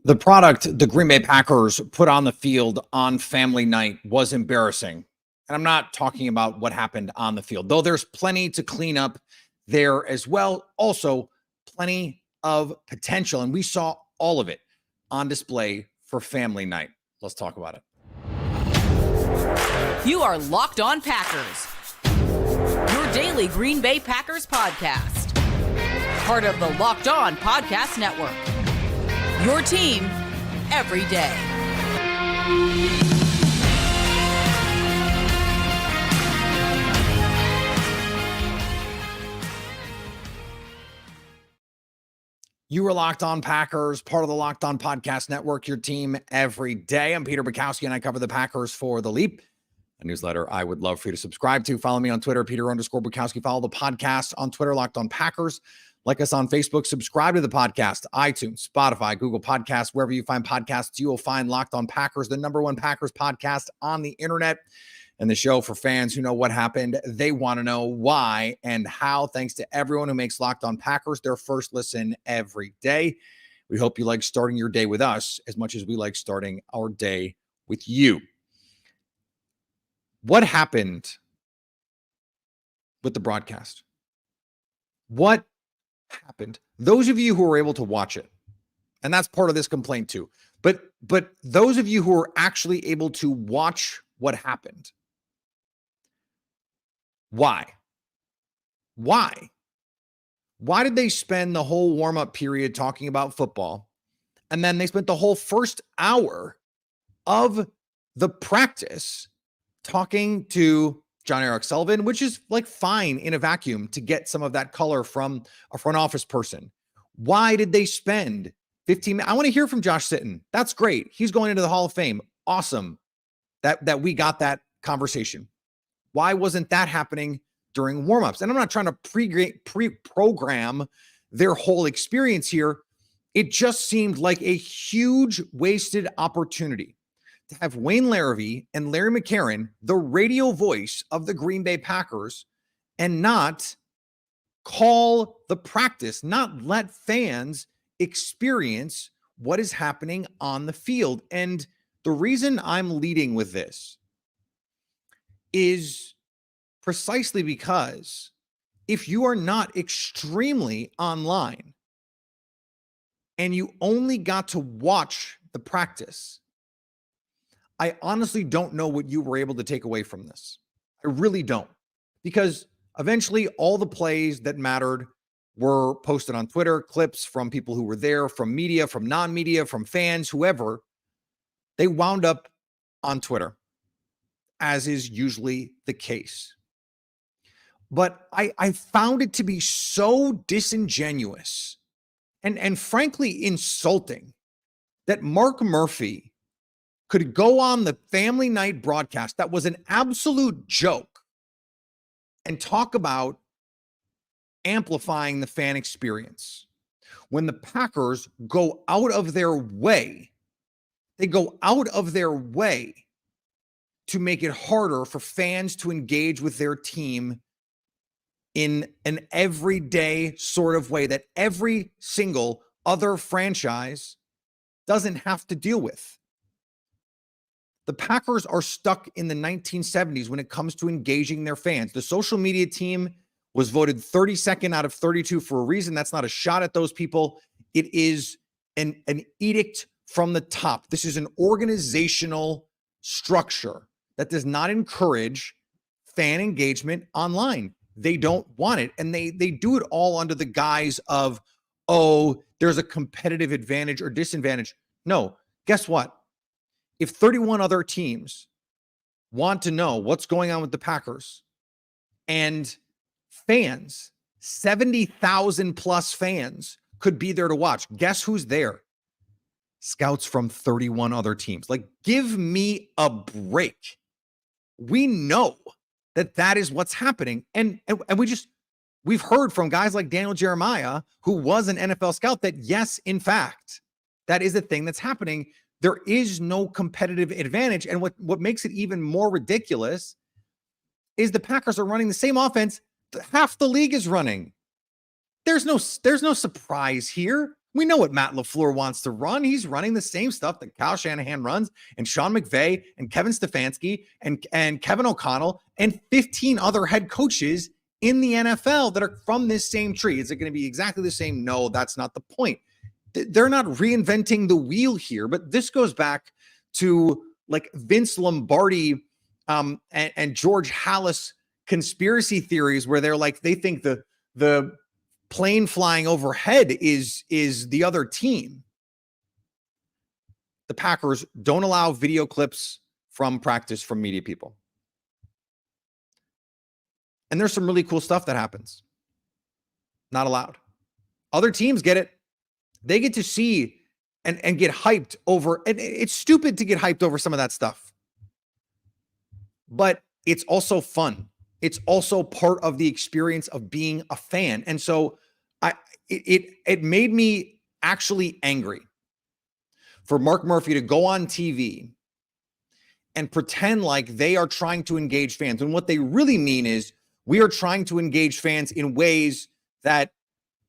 The product the Green Bay Packers put on the field on family night was embarrassing. And I'm not talking about what happened on the field, though there's plenty to clean up there as well. Also, plenty of potential. And we saw all of it on display for family night. Let's talk about it. You are Locked On Packers, your daily Green Bay Packers podcast. Part of the Locked On Podcast Network. Your team every day. You are Locked On Packers, part of the Locked On Podcast Network, your team every day. I'm Peter Bukowski, and I cover the Packers for The Leap, a newsletter I would love for you to subscribe to. Follow me on Twitter, Peter_Bukowski. Follow the podcast on Twitter, Locked On Packers. Like us on Facebook, subscribe to the podcast, iTunes, Spotify, Google Podcasts, wherever you find podcasts, you will find Locked On Packers, the #1 Packers podcast on the internet, and the show for fans who know what happened. They want to know why and how. Thanks to everyone who makes Locked On Packers their first listen every day. We hope you like starting your day with us as much as we like starting our day with you. What happened with the broadcast? What happened? Those of you who were able to watch it, and that's part of this complaint too, but those of you who were actually able to watch what happened, why did they spend the whole warm-up period talking about football, and then they spent the whole first hour of the practice talking to John Eric Sullivan, which is like fine in a vacuum to get some of that color from a front office person? Why did they spend 15 minutes? I want to hear from Josh Sitton. That's great. He's going into the Hall of Fame. Awesome that we got that conversation. Why wasn't that happening during warmups? And I'm not trying to pre-program their whole experience here. It just seemed like a huge wasted opportunity to have Wayne Larrivee and Larry McCarron, the radio voice of the Green Bay Packers, and not call the practice, not let fans experience what is happening on the field. And the reason I'm leading with this is precisely because if you are not extremely online and you only got to watch the practice, I honestly don't know what you were able to take away from this. I really don't. Because eventually all the plays that mattered were posted on Twitter, clips from people who were there, from media, from non-media, from fans, whoever. They wound up on Twitter, as is usually the case. But I found it to be so disingenuous and frankly insulting that Mark Murphy could go on the family night broadcast that was an absolute joke and talk about amplifying the fan experience when the Packers go out of their way. They go out of their way to make it harder for fans to engage with their team in an everyday sort of way that every single other franchise doesn't have to deal with. The Packers are stuck in the 1970s when it comes to engaging their fans. The social media team was voted 32nd out of 32 for a reason. That's not a shot at those people. It is an edict from the top. This is an organizational structure that does not encourage fan engagement online. They don't want it. And they do it all under the guise of, oh, there's a competitive advantage or disadvantage. No, guess what? If 31 other teams want to know what's going on with the Packers and fans, 70,000 plus fans could be there to watch, guess who's there? Scouts from 31 other teams. Like, give me a break. We know that is what's happening. And we've heard from guys like Daniel Jeremiah, who was an NFL scout, that yes, in fact, that is a thing that's happening. There is no competitive advantage. And what makes it even more ridiculous is the Packers are running the same offense that half the league is running. There's no surprise here. We know what Matt LaFleur wants to run. He's running the same stuff that Kyle Shanahan runs, and Sean McVay and Kevin Stefanski and Kevin O'Connell and 15 other head coaches in the NFL that are from this same tree. Is it going to be exactly the same? No, that's not the point. They're not reinventing the wheel here, but this goes back to like Vince Lombardi and George Halas conspiracy theories where they're like, they think the plane flying overhead is the other team. The Packers don't allow video clips from practice from media people. And there's some really cool stuff that happens. Not allowed. Other teams get it. They get to see and get hyped over, and it's stupid to get hyped over some of that stuff. But it's also fun. It's also part of the experience of being a fan. And so it made me actually angry for Mark Murphy to go on TV and pretend like they are trying to engage fans. And what they really mean is we are trying to engage fans in ways that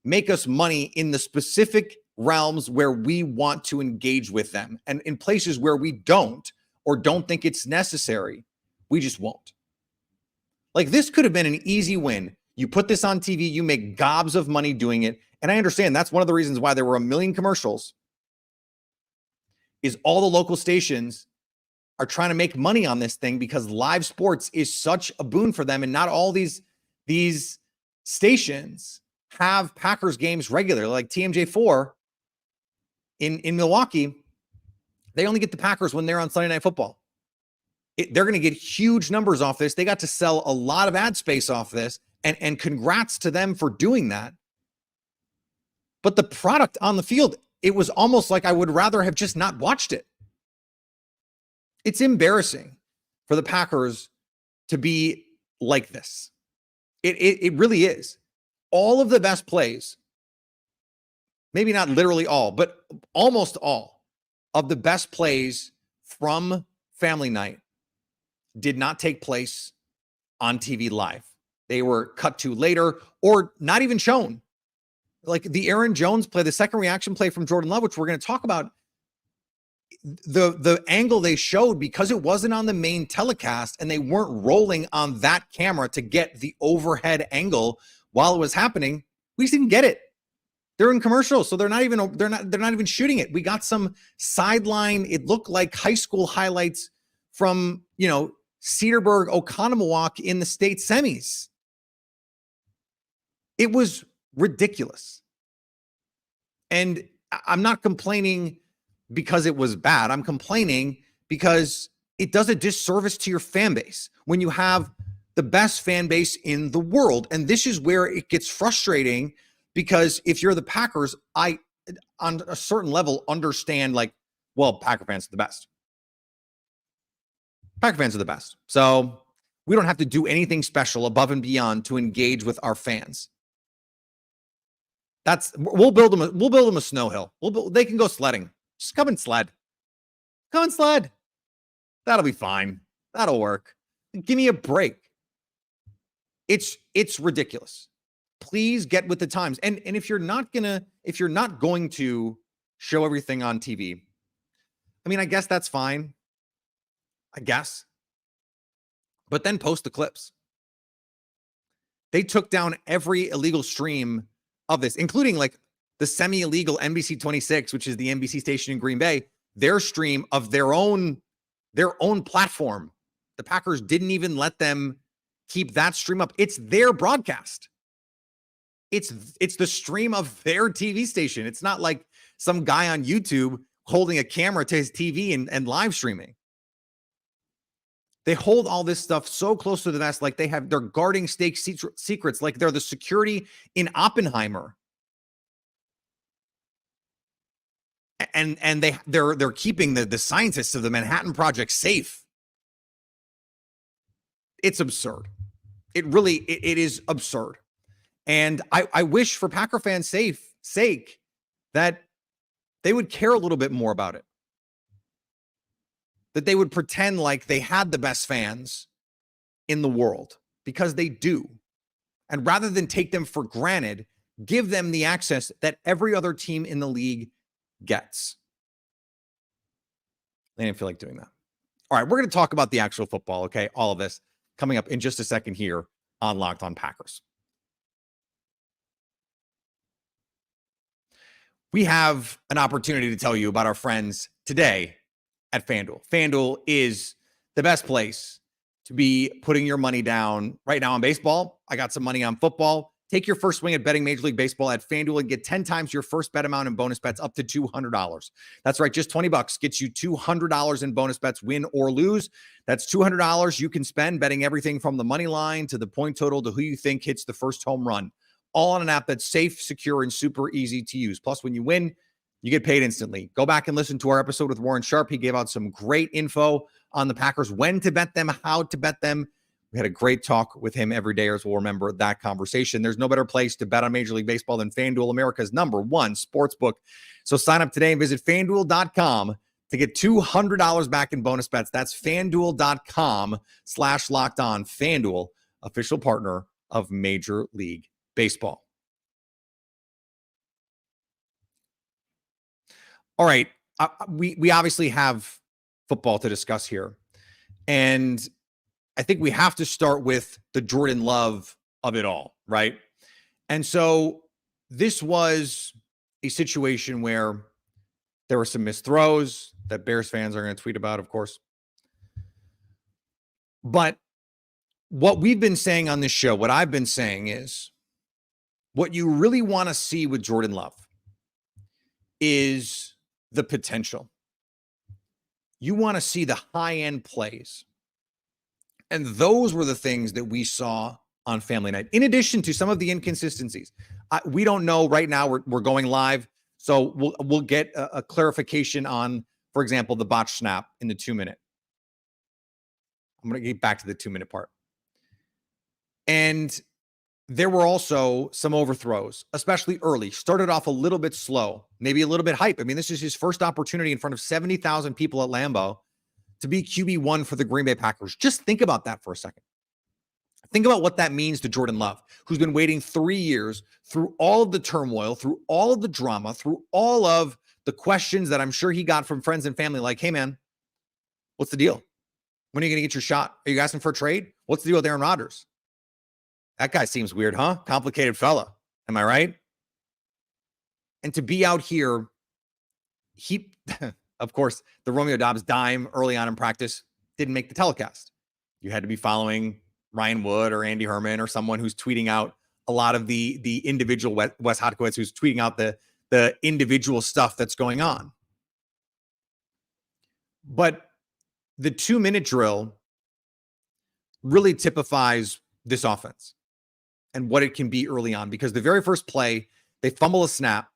make us money in the specific realms where we want to engage with them. And in places where we don't or don't think it's necessary, we just won't. Like, this could have been an easy win. You put this on TV, you make gobs of money doing it. And I understand that's one of the reasons why there were a million commercials, is all the local stations are trying to make money on this thing because live sports is such a boon for them. And not all these stations have Packers games regularly. Like TMJ4 in Milwaukee, they only get the Packers when they're on Sunday Night Football. They're going to get huge numbers off this. They got to sell a lot of ad space off this, and congrats to them for doing that. But the product on the field, it was almost like I would rather have just not watched it. It's embarrassing for the Packers to be like this. It really is. All of the best plays, maybe not literally all, but almost all of the best plays from Family Night did not take place on TV live. They were cut to later or not even shown. Like the Aaron Jones play, the second reaction play from Jordan Love, which we're going to talk about, the angle they showed, because it wasn't on the main telecast and they weren't rolling on that camera to get the overhead angle while it was happening, we just didn't get it. They're in commercials, so they're not even shooting it. We got some sideline, it looked like high school highlights from, Cedarburg, Oconomowoc in the state semis. It was ridiculous. And I'm not complaining because it was bad. I'm complaining because it does a disservice to your fan base when you have the best fan base in the world. And this is where it gets frustrating, because if you're the Packers, I, on a certain level, understand Packer fans are the best. Packer fans are the best. So we don't have to do anything special above and beyond to engage with our fans. We'll build them a snow hill. They can go sledding. Just come and sled. Come and sled. That'll be fine. That'll work. Give me a break. It's ridiculous. Please get with the times. And if you're not going to show everything on TV, I mean, I guess that's fine. I guess. But then post the clips. They took down every illegal stream of this, including the semi-illegal NBC 26, which is the NBC station in Green Bay, their stream of their own platform. The Packers didn't even let them keep that stream up. It's their broadcast. It's the stream of their TV station. It's not like some guy on YouTube holding a camera to his TV and live streaming. They hold all this stuff so close to the vest, like they're guarding state secrets, like they're the security in Oppenheimer. And they're keeping the scientists of the Manhattan Project safe. It's absurd. It is absurd. And I wish, for Packer fans' sake, that they would care a little bit more about it. That they would pretend like they had the best fans in the world, because they do. And rather than take them for granted, give them the access that every other team in the league gets. They didn't feel like doing that. All right, we're going to talk about the actual football, okay? All of this coming up in just a second here on Locked On Packers. We have an opportunity to tell you about our friends today at FanDuel. FanDuel is the best place to be putting your money down right now on baseball. I got some money on football. Take your first swing at betting Major League Baseball at FanDuel and get 10 times your first bet amount in bonus bets up to $200. That's right, just $20 gets you $200 in bonus bets, win or lose. That's $200 you can spend betting everything from the money line to the point total to who you think hits the first home run. All on an app that's safe, secure, and super easy to use. Plus, when you win, you get paid instantly. Go back and listen to our episode with Warren Sharp. He gave out some great info on the Packers, when to bet them, how to bet them. We had a great talk with him every day, as we'll remember that conversation. There's no better place to bet on Major League Baseball than FanDuel, America's #1 sportsbook. So sign up today and visit FanDuel.com to get $200 back in bonus bets. That's FanDuel.com/lockedon. FanDuel, official partner of Major League Baseball. All right. We obviously have football to discuss here. And I think we have to start with the Jordan Love of it all, right? And so this was a situation where there were some missed throws that Bears fans are going to tweet about, of course. But what we've been saying on this show, what I've been saying is, what you really want to see with Jordan Love is the potential. You want to see the high-end plays. And those were the things that we saw on Family Night, in addition to some of the inconsistencies. We don't know right now. We're going live, so we'll get a clarification on, for example, the botch snap in the 2-minute. I'm going to get back to the 2-minute part. And there were also some overthrows, especially early. Started off a little bit slow, maybe a little bit hype. I mean, this is his first opportunity in front of 70,000 people at Lambeau to be QB1 for the Green Bay Packers. Just think about that for a second. Think about what that means to Jordan Love, who's been waiting 3 years through all of the turmoil, through all of the drama, through all of the questions that I'm sure he got from friends and family like, hey, man, what's the deal? When are you going to get your shot? Are you asking for a trade? What's the deal with Aaron Rodgers? That guy seems weird, huh? Complicated fella. Am I right? And to be out here, he, of course, the Romeo Doubs dime early on in practice didn't make the telecast. You had to be following Ryan Wood or Andy Herman or someone who's tweeting out a lot of the individual Wes Hodkowitz, who's tweeting out the individual stuff that's going on. But the 2-minute drill really typifies this offense and what it can be early on, because the very first play, they fumble a snap,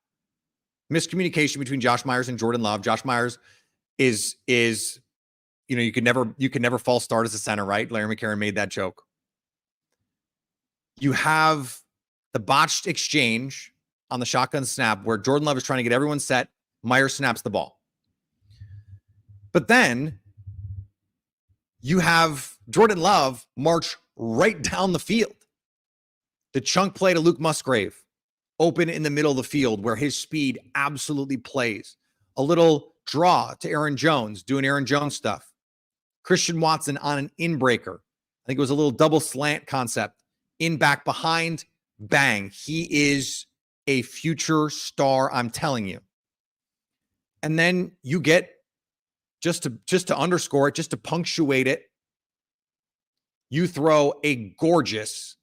miscommunication between Josh Myers and Jordan Love. Josh Myers is you can never false start as a center, right? Larry McCarron made that joke. You have the botched exchange on the shotgun snap where Jordan Love is trying to get everyone set. Myers snaps the ball. But then you have Jordan Love march right down the field. The chunk play to Luke Musgrave, open in the middle of the field where his speed absolutely plays. A little draw to Aaron Jones, doing Aaron Jones stuff. Christian Watson on an inbreaker. I think it was a little double slant concept. In back behind, bang. He is a future star, I'm telling you. And then you get, just to underscore it, just to punctuate it, you throw a gorgeous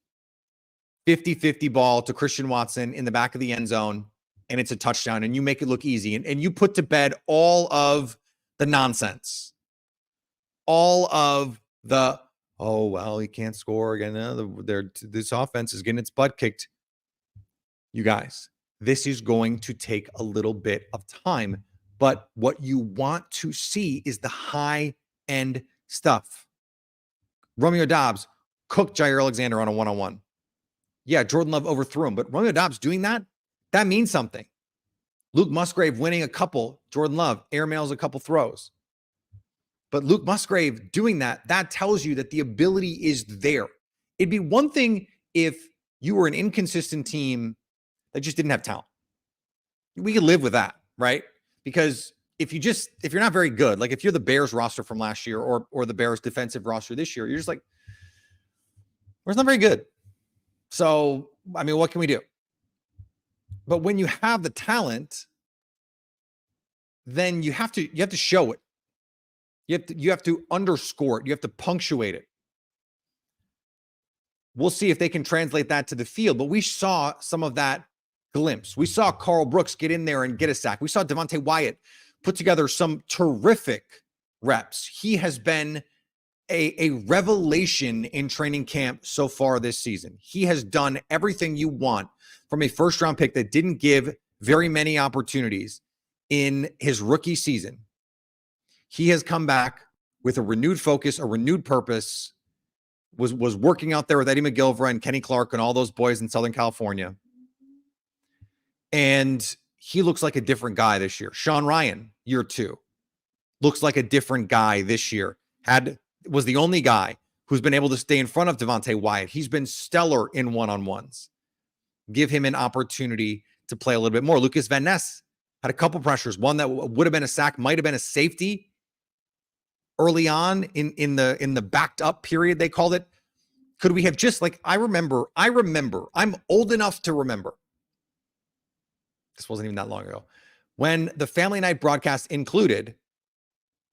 50-50 ball to Christian Watson in the back of the end zone, and it's a touchdown, and you make it look easy. And you put to bed all of the nonsense. All of the, oh, well, he can't score again. This offense is getting its butt kicked. You guys, this is going to take a little bit of time, but what you want to see is the high-end stuff. Romeo Doubs cooked Jair Alexander on a one-on-one. Yeah, Jordan Love overthrew him, but Romeo Doubs doing that means something. Luke Musgrave winning a couple, Jordan Love airmails a couple throws. But Luke Musgrave doing that tells you that the ability is there. It'd be one thing if you were an inconsistent team that just didn't have talent. We can live with that, right? Because if you're not very good, like if you're the Bears roster from last year or the Bears defensive roster this year, you're just like, we're not very good. So, I mean, what can we do? But when you have the talent, then you have to show it. You have to underscore it. You have to punctuate it. We'll see if they can translate that to the field. But we saw some of that glimpse. We saw Carl Brooks get in there and get a sack. We saw Devontae Wyatt put together some terrific reps. He has been a revelation in training camp so far this season. He has done everything you want from a first-round pick that didn't give very many opportunities in his rookie season. He has come back with a renewed focus, a renewed purpose, was working out there with Eddie McGilvray and Kenny Clark and all those boys in Southern California. And he looks like a different guy this year. Sean Ryan, year 2, looks like a different guy this year. Was the only guy who's been able to stay in front of Devontae Wyatt. He's been stellar in one-on-ones. Give him an opportunity to play a little bit more. Lucas Van Ness had a couple pressures. One that would have been a sack, might have been a safety early on in the backed up period, they called it. Could we have just I remember, I'm old enough to remember. This wasn't even that long ago. When the Family Night broadcast included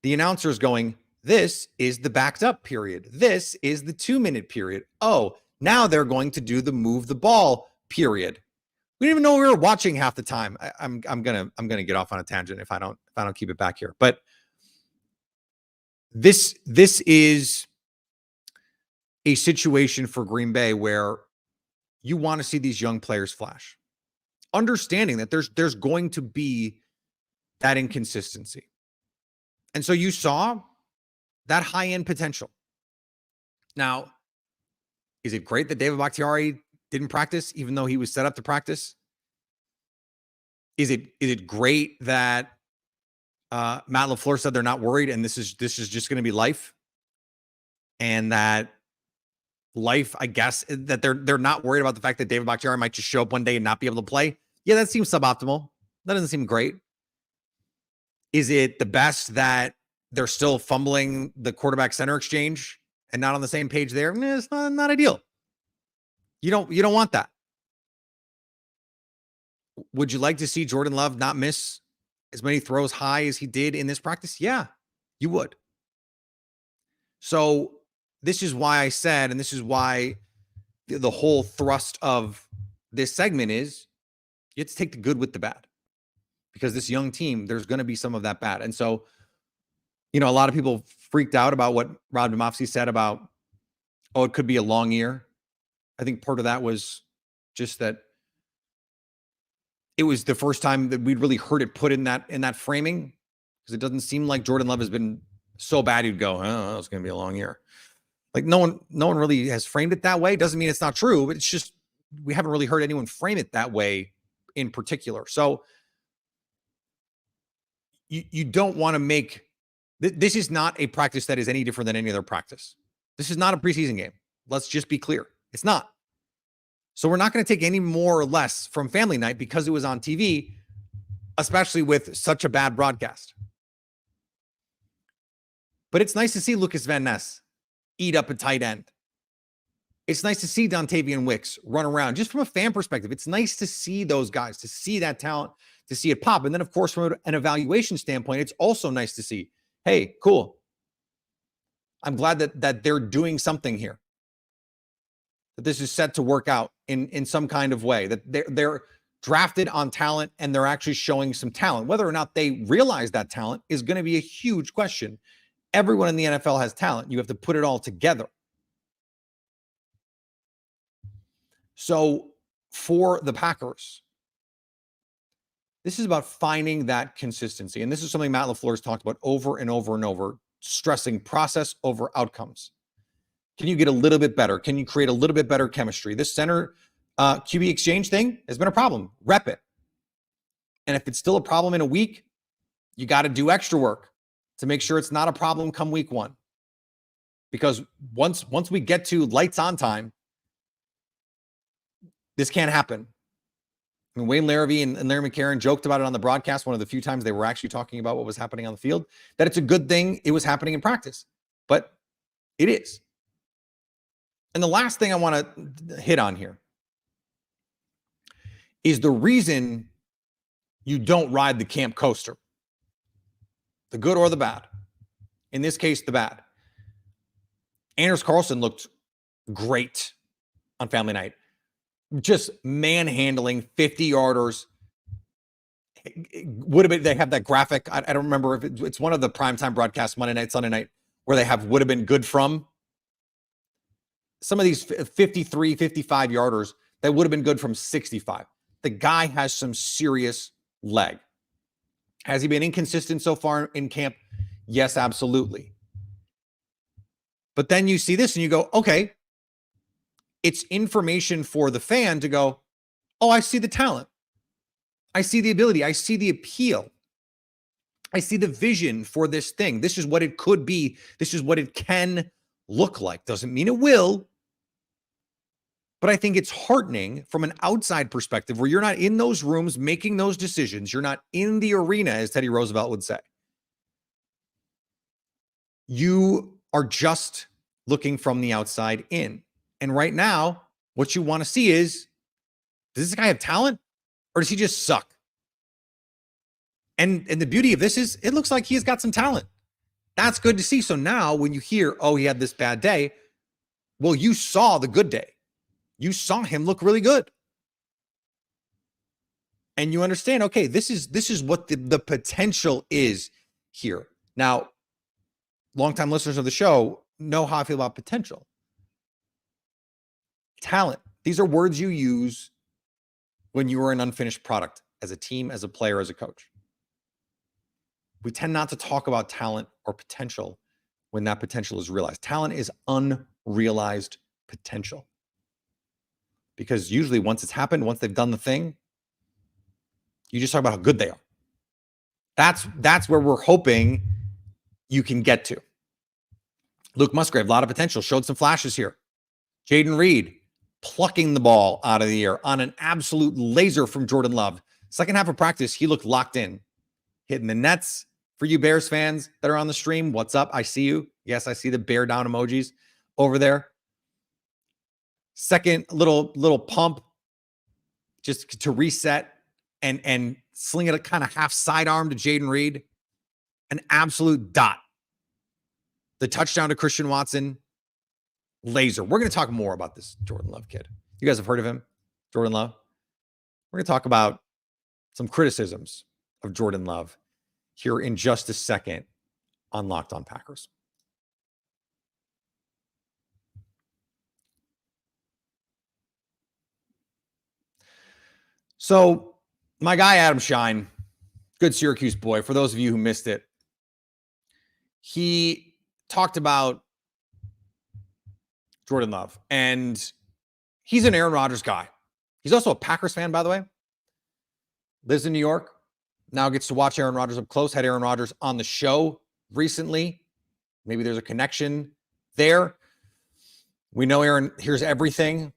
the announcers going, this is the backed up period. This is the 2-minute period. Oh, now they're going to do the move the ball period. We didn't even know we were watching half the time. I'm gonna get off on a tangent if I don't keep it back here. But this is a situation for Green Bay where you want to see these young players flash, understanding that there's going to be that inconsistency. And so you saw that high-end potential. Now, is it great that David Bakhtiari didn't practice, even though he was set up to practice? Is it great that Matt LaFleur said they're not worried and this is just going to be life? And that life, I guess, that they're not worried about the fact that David Bakhtiari might just show up one day and not be able to play? Yeah, that seems suboptimal. That doesn't seem great. Is it the best that they're still fumbling the quarterback center exchange and not on the same page there? It's not ideal. You don't want that. Would you like to see Jordan Love not miss as many throws high as he did in this practice? Yeah, you would. So this is why I said, and this is why the whole thrust of this segment is you have to take the good with the bad, because this young team, there's going to be some of that bad. And so, a lot of people freaked out about what Rob Demovsky said about, it could be a long year. I think part of that was just that it was the first time that we'd really heard it put in that framing, because it doesn't seem like Jordan Love has been so bad you'd go, oh, it's going to be a long year. Like no one really has framed it that way. Doesn't mean it's not true, but it's just we haven't really heard anyone frame it that way in particular. So you don't want to make this is not a practice that is any different than any other practice. This is not a preseason game. Let's just be clear. It's not. So we're not going to take any more or less from Family Night because it was on TV, especially with such a bad broadcast. But it's nice to see Lucas Van Ness eat up a tight end. It's nice to see Dontavian Wicks run around. Just from a fan perspective, it's nice to see those guys, to see that talent, to see it pop. And then, of course, from an evaluation standpoint, it's also nice to see, hey, cool. I'm glad that they're doing something here, that this is set to work out in some kind of way, that they're drafted on talent and they're actually showing some talent. Whether or not they realize that talent is going to be a huge question. Everyone in the NFL has talent. You have to put it all together. So for the Packers, this is about finding that consistency. And this is something Matt LaFleur has talked about over and over and over, stressing process over outcomes. Can you get a little bit better? Can you create a little bit better chemistry? This center QB exchange thing has been a problem. Rep it. And if it's still a problem in a week, you got to do extra work to make sure it's not a problem come week one. Because once we get to lights on time, this can't happen. I mean, Wayne Larrivee and Larry McCarron joked about it on the broadcast, one of the few times they were actually talking about what was happening on the field, that it's a good thing it was happening in practice. But it is. And the last thing I want to hit on here is the reason you don't ride the camp coaster, the good or the bad. In this case, the bad. Anders Carlson looked great on family night. Just manhandling 50-yarders. Would have been, they have that graphic. I don't remember if it's one of the primetime broadcasts, Monday night, Sunday night, where they have would have been good from. Some of these 53, 55-yarders that would have been good from 65. The guy has some serious leg. Has he been inconsistent so far in camp? Yes, absolutely. But then you see this and you go, okay, it's information for the fan to go, oh, I see the talent. I see the ability. I see the appeal. I see the vision for this thing. This is what it could be. This is what it can look like. Doesn't mean it will. But I think it's heartening from an outside perspective where you're not in those rooms making those decisions. You're not in the arena, as Teddy Roosevelt would say. You are just looking from the outside in. And right now, what you want to see is, does this guy have talent or does he just suck? And the beauty of this is it looks like he's got some talent. That's good to see. So now when you hear, oh, he had this bad day, well, you saw the good day. You saw him look really good. And you understand, okay, this is what the potential is here. Now, longtime listeners of the show know how I feel about potential. Talent. These are words you use when you are an unfinished product as a team, as a player, as a coach. We tend not to talk about talent or potential when that potential is realized. Talent is unrealized potential. Because usually once it's happened, once they've done the thing, you just talk about how good they are. That's where we're hoping you can get to. Luke Musgrave, a lot of potential, showed some flashes here. Jaden Reed plucking the ball out of the air on an absolute laser from Jordan Love. Second half of practice, he looked locked in, hitting the nets. For you Bears fans that are on the stream, what's up? I see you. Yes, I see the bear down emojis over there. Second little pump just to reset and sling it a kind of half sidearm to Jaden Reed. An absolute dot. The touchdown to Christian Watson, laser. We're going to talk more about this Jordan Love kid. You guys have heard of him, Jordan Love? We're going to talk about some criticisms of Jordan Love here in just a second on Locked On Packers. So my guy, Adam Schein, good Syracuse boy, for those of you who missed it, he talked about Jordan Love, and he's an Aaron Rodgers guy. He's also a Packers fan, by the way. Lives in New York. Now gets to watch Aaron Rodgers up close. Had Aaron Rodgers on the show recently. Maybe there's a connection there. We know Aaron hears everything.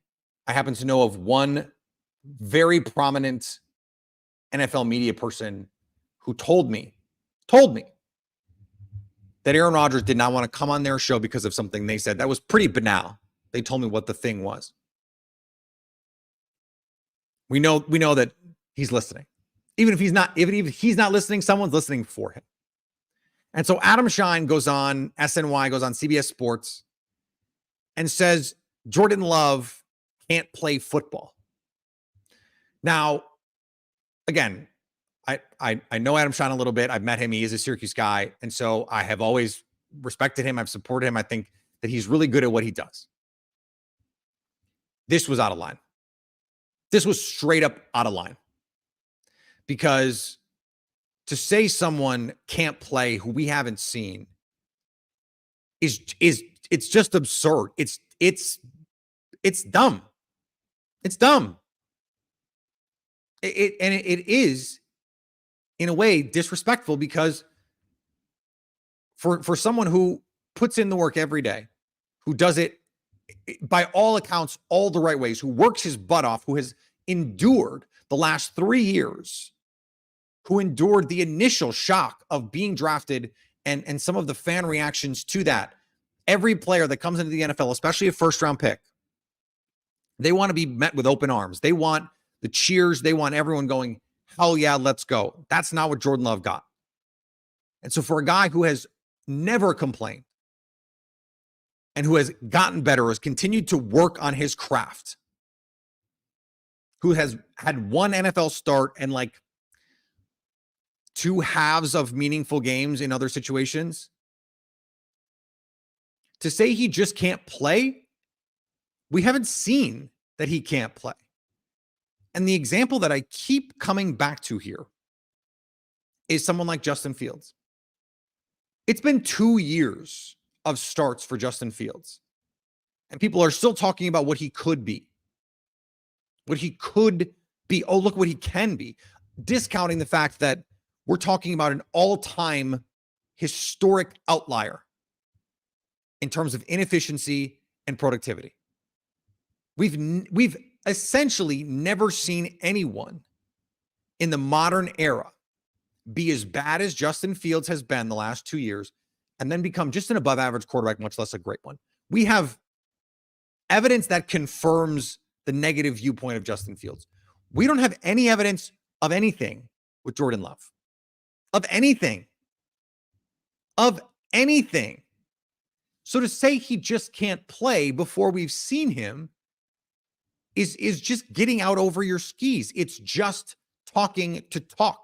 I happen to know of one very prominent NFL media person who told me that Aaron Rodgers did not want to come on their show because of something they said. That was pretty banal. They told me what the thing was. We know that he's listening. Even if he's not listening, someone's listening for him. And so Adam Schein goes on SNY, goes on CBS Sports, and says Jordan Love can't play football. Now, again, I know Adam Schein a little bit. I've met him. He is a Syracuse guy. And so I have always respected him. I've supported him. I think that he's really good at what he does. This was out of line. This was straight up out of line. Because to say someone can't play who we haven't seen is it's just absurd. It's dumb. It's dumb. It is in a way disrespectful because for someone who puts in the work every day, who does it by all accounts all the right ways, who works his butt off, who has endured the last 3 years who endured the initial shock of being drafted and some of the fan reactions to that. Every player that comes into the NFL, especially a first-round pick, they want to be met with open arms. They want the cheers. They want everyone going, hell yeah, let's go. That's not what Jordan Love got. And so for a guy who has never complained and who has gotten better, has continued to work on his craft, who has had one NFL start and like 2 halves of meaningful games in other situations, to say he just can't play, we haven't seen that he can't play. And the example that I keep coming back to here is someone like Justin Fields. It's been 2 years of starts for Justin Fields, and people are still talking about what he could be. What he could be. Oh, look what he can be. Discounting the fact that we're talking about an all-time historic outlier in terms of inefficiency and productivity. We've essentially never seen anyone in the modern era be as bad as Justin Fields has been the last 2 years and then become just an above average quarterback, much less a great one. We have evidence that confirms the negative viewpoint of Justin Fields. We don't have any evidence of anything with Jordan Love. Of anything. Of anything. So to say he just can't play before we've seen him is just getting out over your skis. It's just talking to talk.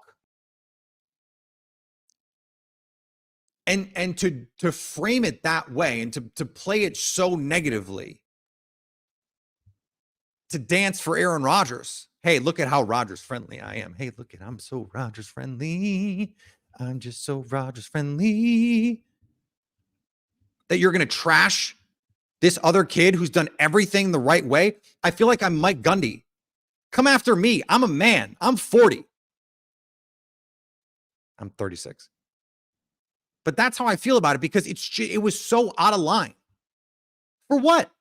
And to frame it that way and to play it so negatively, to dance for Aaron Rodgers. Hey, look at how Rodgers friendly I am. Hey, look at, I'm so Rodgers friendly. I'm just so Rodgers friendly. That you're going to trash this other kid who's done everything the right way. I feel like I'm Mike Gundy. Come after me. I'm a man. I'm 40. I'm 36. But that's how I feel about it, because it was so out of line. For what?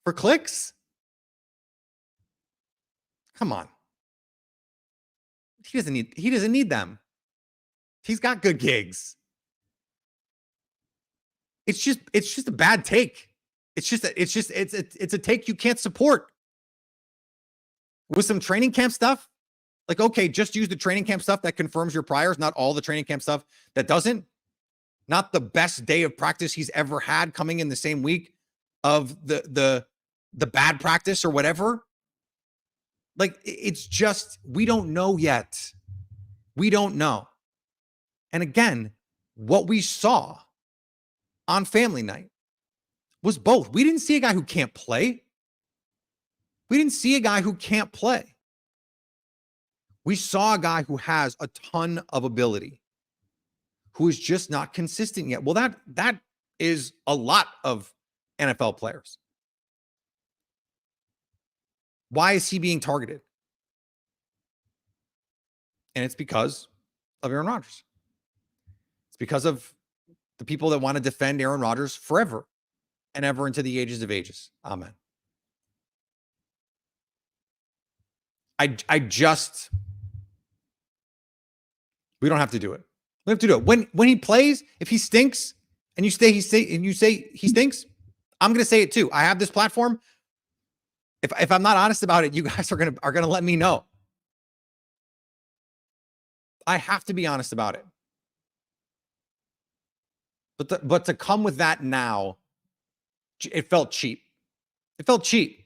For clicks? Come on. He doesn't need them. He's got good gigs. It's just a bad take. It's a take you can't support. With some training camp stuff, like, okay, just use the training camp stuff that confirms your priors, not all the training camp stuff that doesn't. Not the best day of practice he's ever had coming in the same week of the bad practice or whatever. Like, it's just, we don't know yet. We don't know. And again, what we saw on family night was both. We didn't see a guy who can't play. We didn't see a guy who can't play. We saw a guy who has a ton of ability, who is just not consistent yet. Well, that is a lot of NFL players. Why is he being targeted? And it's because of Aaron Rodgers. It's because of the people that want to defend Aaron Rodgers forever and ever into the ages of ages. Amen. We don't have to do it. We have to do it. When he plays, if he stinks and you say he stinks, I'm going to say it too. I have this platform. If I'm not honest about it, you guys are going to let me know. I have to be honest about it. But to come with that now, it felt cheap. It felt cheap.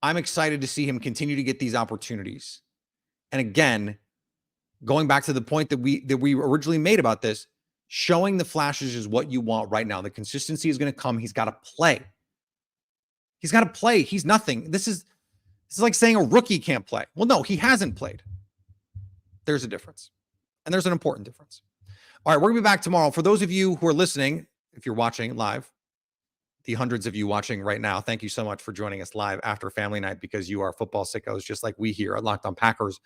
I'm excited to see him continue to get these opportunities. And again, going back to the point that we originally made about this, showing the flashes is what you want right now. The consistency is going to come. He's got to play. He's got to play. He's nothing. This is like saying a rookie can't play. Well, no, he hasn't played. There's a difference. And there's an important difference. All right, we're going to be back tomorrow. For those of you who are listening, if you're watching live, the hundreds of you watching right now, thank you so much for joining us live after family night, because you are football sickos, just like we here at Locked On Packers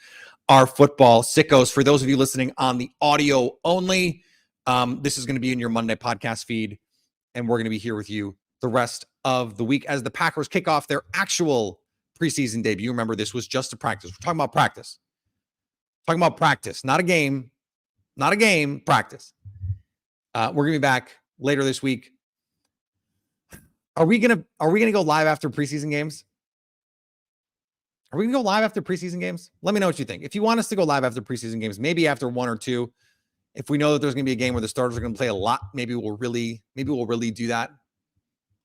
are football sickos. For those of you listening on the audio only, this is going to be in your Monday podcast feed, and we're going to be here with you the rest of the week as the Packers kick off their actual preseason debut. Remember, this was just a practice. We're talking about practice. Talking about practice, not a game. Not a game, practice. We're going to be back later this week. Are we going to go live after preseason games? Are we going to go live after preseason games? Let me know what you think. If you want us to go live after preseason games, maybe after 1 or 2, if we know that there's going to be a game where the starters are going to play a lot, maybe we'll really do that.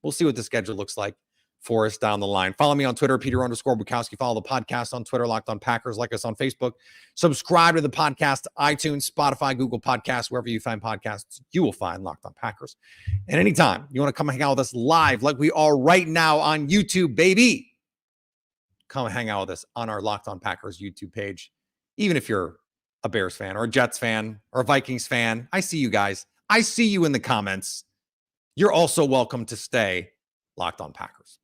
We'll see what the schedule looks like for us down the line. Follow me on Twitter, Peter_Bukowski. Follow the podcast on Twitter, Locked On Packers. Like us on Facebook. Subscribe to the podcast, iTunes, Spotify, Google Podcasts, wherever you find podcasts, you will find Locked On Packers. And anytime you want to come hang out with us live, like we are right now on YouTube, baby, come hang out with us on our Locked On Packers YouTube page. Even if you're a Bears fan or a Jets fan or a Vikings fan, I see you guys. I see you in the comments. You're also welcome to stay Locked On Packers.